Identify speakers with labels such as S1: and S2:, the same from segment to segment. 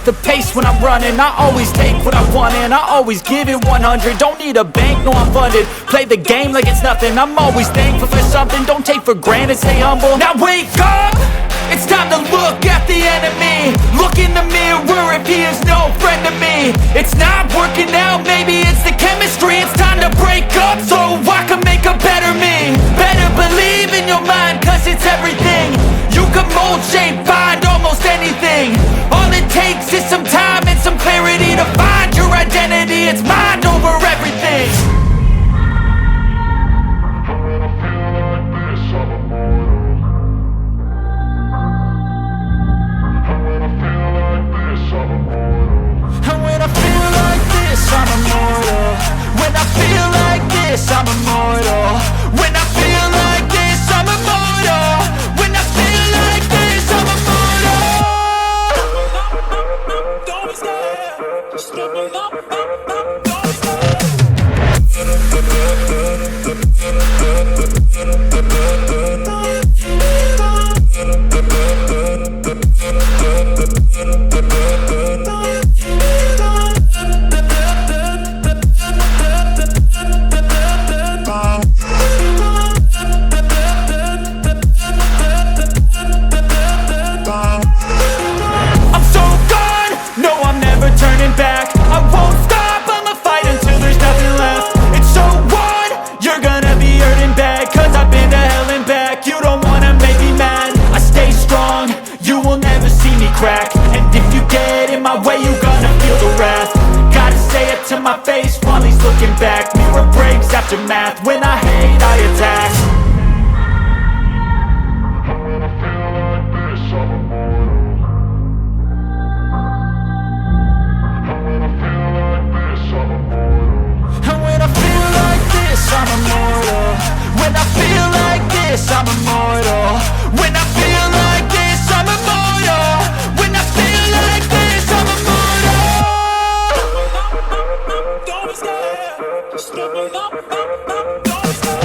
S1: the pace when I'm running. I always take what I want and I always give it 100. Don't need a bank, no I'm funded. Play the game like it's nothing. I'm always thankful for something. Don't take for granted, stay humble. Now wake up! It's time to look at the enemy. Look in the mirror if he is no friend to me. It's not working out, maybe it's the chemistry. It's time to break up so I can make a better me. Better believe in your mind, cause it's everything. You can mold, shape, find almost anything. All it takes is some time and some clarity to find your identity. It's mind over everything. I'm immortal. When I feel like this, I'm immortal. When I feel like this, I'm immortal. When I feel like this, I'm immortal. Don't be scared. Just give me up. Don't be scared. To my face while he's looking back. Mirror breaks after math. When I hate, I attack. When I feel like this, I'm immortal. When I feel like this, I'm immortal. When I feel like this, I'm immortal. When I feel like this, I'm immortal. When I feel like this, I'm immortal. When I feel like this, I'm immortal. Just give me up. Don't stop.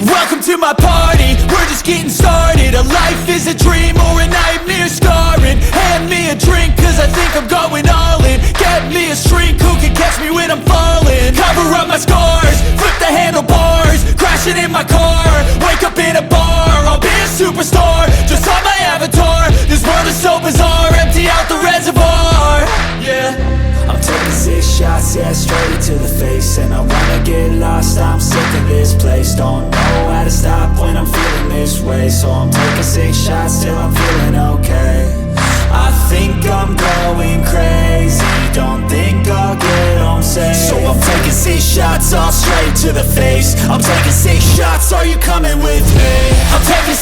S1: Welcome to my party, we're just getting started. A life is a dream or a nightmare scarring. Hand me a drink cause I think I'm going all in. Get me a shrink who can catch me when I'm falling. Cover up my scars, flip the handlebars. Crashing in my car, wake up in a bar. I'll be a superstar, just on my avatar. This world is so bizarre, empty out the reservoir. Yeah, I'm taking 6 shots, yeah, straight to the face. And I wanna get lost, I'm sick of this place. Don't know how to stop when I'm feeling this way. So I'm taking 6 shots till I'm feeling okay. I think I'm going crazy, don't think I'll get home safe. So I'm taking 6 shots all straight to the face. I'm taking 6 shots, are you coming with me? I'm taking